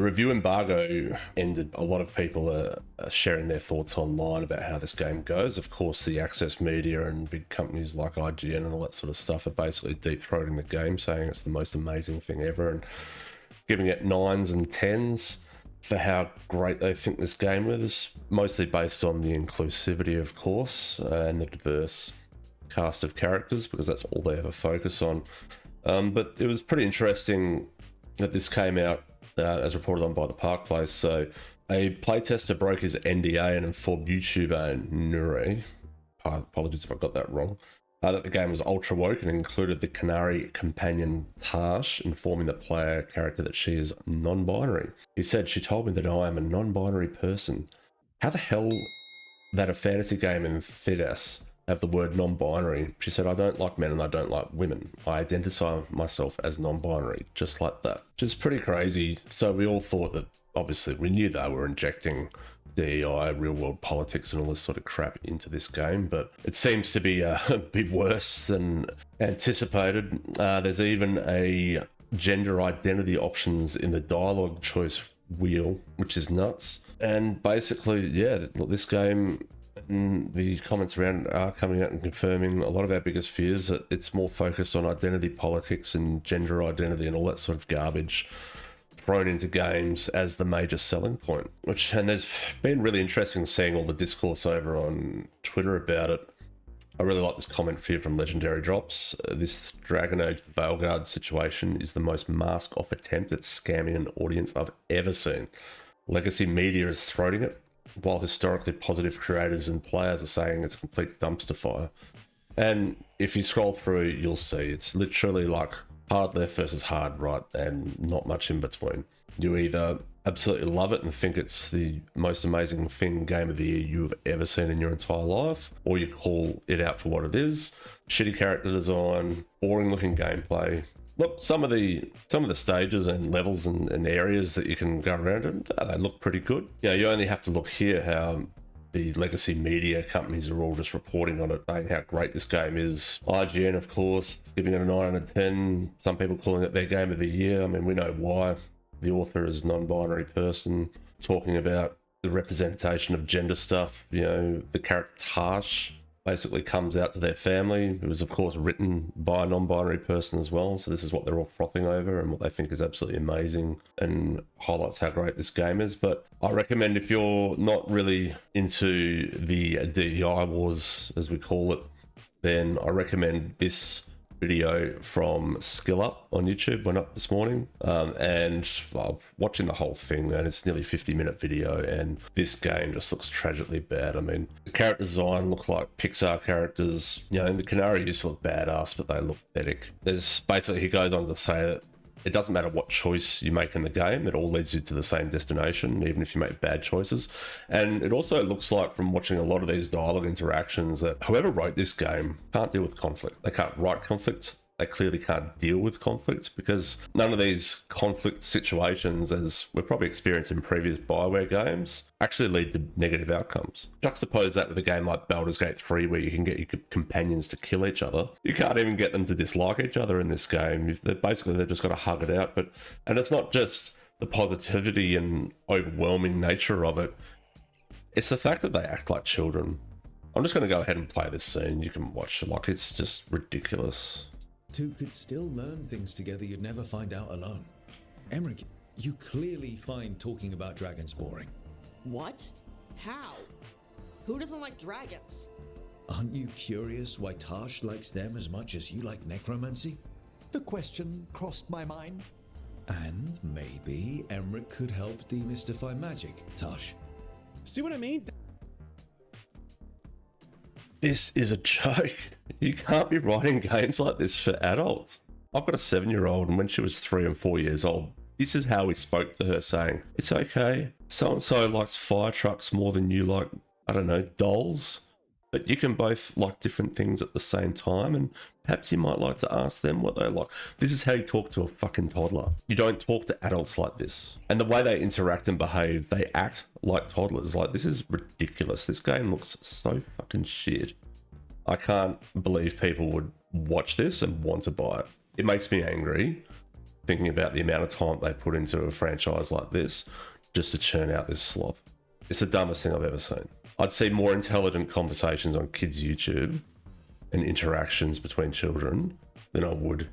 Review Embargo ended. A lot of people are sharing their thoughts online about how this game goes. Of course, the access media and big companies like IGN and all that sort of stuff are basically deep-throating the game, saying it's the most amazing thing ever and giving it 9s and 10s for how great they think this game is, mostly based on the inclusivity, of course, and the diverse cast of characters, because that's all they ever focus on. But it was pretty interesting that this came out as reported on by the Park Place. So a playtester broke his NDA and informed YouTuber Nuri, apologies if I got that wrong, that the game was ultra woke and included the Canary companion Tash, informing the player character that she is non-binary. He said, "She told me that I am a non-binary person. How the hell that a fantasy game in Thedas have the word non-binary?" She said, "I don't like men and I don't like women. I identify myself as non-binary," just like that. Which is pretty crazy. So we all thought that, obviously, we knew they were injecting DEI, real-world politics and all this sort of crap into this game, but it seems to be a bit worse than anticipated. There's even a gender identity options in the dialogue choice wheel, which is nuts. And basically, yeah, this game... And the comments around are coming out and confirming a lot of our biggest fears, that it's more focused on identity politics and gender identity and all that sort of garbage thrown into games as the major selling point. And there's been really interesting seeing all the discourse over on Twitter about it. I really like this comment here from Legendary Drops. This Dragon Age Veilguard situation is the most mask-off attempt at scamming an audience I've ever seen. Legacy media is throating it, while historically positive creators and players are saying it's a complete dumpster fire. And if you scroll through, you'll see it's literally like hard left versus hard right, and not much in between. You either absolutely love it and think it's the most amazing game of the year you've ever seen in your entire life, or you call it out for what it is. Shitty character design, boring looking gameplay. Look, some of the stages and levels and areas that you can go around in, they look pretty good. You know, you only have to look here how the legacy media companies are all just reporting on it, saying how great this game is. IGN, of course, giving it a 9 out of 10. Some people calling it their game of the year. I mean, we know why. The author is a non-binary person, talking about the representation of gender stuff. You know, the character Tash basically comes out to their family. It was, of course, written by a non-binary person as well. So this is what they're all frothing over and what they think is absolutely amazing and highlights how great this game is. But I recommend, if you're not really into the DEI wars, as we call it, then I recommend this video from Skill Up on YouTube. Went up this morning, and watching the whole thing, and it's nearly 50-minute video, and this game just looks tragically bad. I mean, the character design look like Pixar characters, you know, and the Canary used to look badass, but they look pathetic. There's basically, he goes on to say that it doesn't matter what choice you make in the game, it all leads you to the same destination, even if you make bad choices. And it also looks like, from watching a lot of these dialogue interactions, that whoever wrote this game can't deal with conflict. They can't write conflict. They clearly can't deal with conflict, because none of these conflict situations, as we've probably experienced in previous Bioware games, actually lead to negative outcomes. Juxtapose that with a game like Baldur's Gate 3, where you can get your companions to kill each other. You can't even get them to dislike each other in this game. They've just got to hug it out. And it's not just the positivity and overwhelming nature of it. It's the fact that they act like children. I'm just going to go ahead and play this scene. You can watch it. Like, it's just ridiculous. Two could still learn things together you'd never find out alone. Emmerich, you clearly find talking about dragons boring. What? How? Who doesn't like dragons? Aren't you curious why Tash likes them as much as you like necromancy? The question crossed my mind. And maybe Emmerich could help demystify magic, Tash. See what I mean? This is a joke. You can't be writing games like this for adults. I've got a 7-year-old, and when she was 3 and 4 years old, this is how we spoke to her, saying, "It's okay. So-and-so likes fire trucks more than you like, I don't know, dolls. But you can both like different things at the same time, and perhaps you might like to ask them what they like." This is how you talk to a fucking toddler. You don't talk to adults like this. And the way they interact and behave, they act like toddlers. Like, this is ridiculous. This game looks so fucking shit. I can't believe people would watch this and want to buy it. It makes me angry, thinking about the amount of time they put into a franchise like this just to churn out this slop. It's the dumbest thing I've ever seen. I'd see more intelligent conversations on kids' YouTube and interactions between children than I would.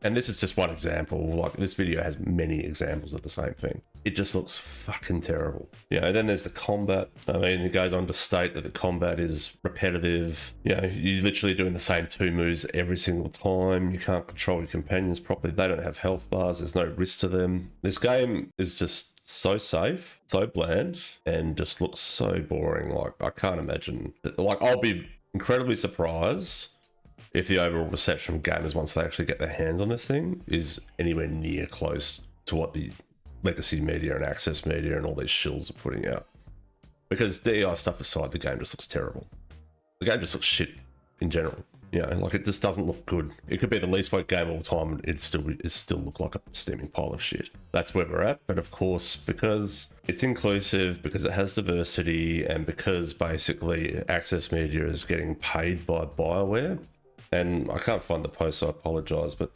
And this is just one example. Like, this video has many examples of the same thing. It just looks fucking terrible. And then there's the combat. I mean, it goes on to state that the combat is repetitive. You're literally doing the same 2 moves every single time. You can't control your companions properly. They don't have health bars. There's no risk to them. This game is just so safe, so bland, and just looks so boring. Like, I can't imagine. Like, I'll be incredibly surprised if the overall reception of gamers once they actually get their hands on this thing is anywhere near close to what the legacy media and access media and all these shills are putting out. Because DEI stuff aside, the game just looks terrible. The game just looks shit in general. Like, it just doesn't look good. It could be the least voted game of all time and it still look like a steaming pile of shit. That's where we're at. But of course, because it's inclusive, because it has diversity, and because basically access media is getting paid by BioWare, and I can't find the post, so I apologise, but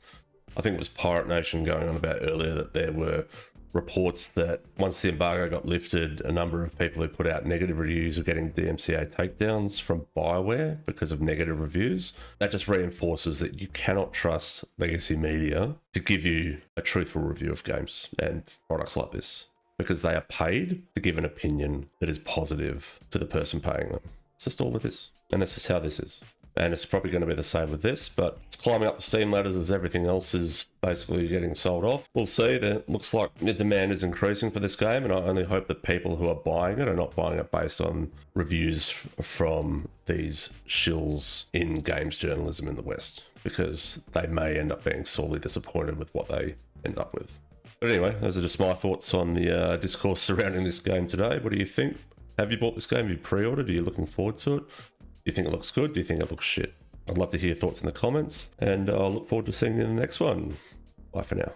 I think it was Pirate Nation going on about earlier that there were reports that once the embargo got lifted, a number of people who put out negative reviews were getting DMCA takedowns from BioWare because of negative reviews. That just reinforces that you cannot trust legacy media to give you a truthful review of games and products like this, because they are paid to give an opinion that is positive to the person paying them. It's just all it is. And this is how this is. And it's probably going to be the same with this, but it's climbing up the Steam ladders as everything else is basically getting sold off. We'll see. It looks like the demand is increasing for this game, and I only hope that people who are buying it are not buying it based on reviews from these shills in games journalism in the West, because they may end up being sorely disappointed with what they end up with. But anyway, those are just my thoughts on the discourse surrounding this game today. What do you think? Have you bought this game? Have you pre-ordered? Are you looking forward to it? Do you think it looks good? Do you think it looks shit? I'd love to hear your thoughts in the comments, and I'll look forward to seeing you in the next one. Bye for now.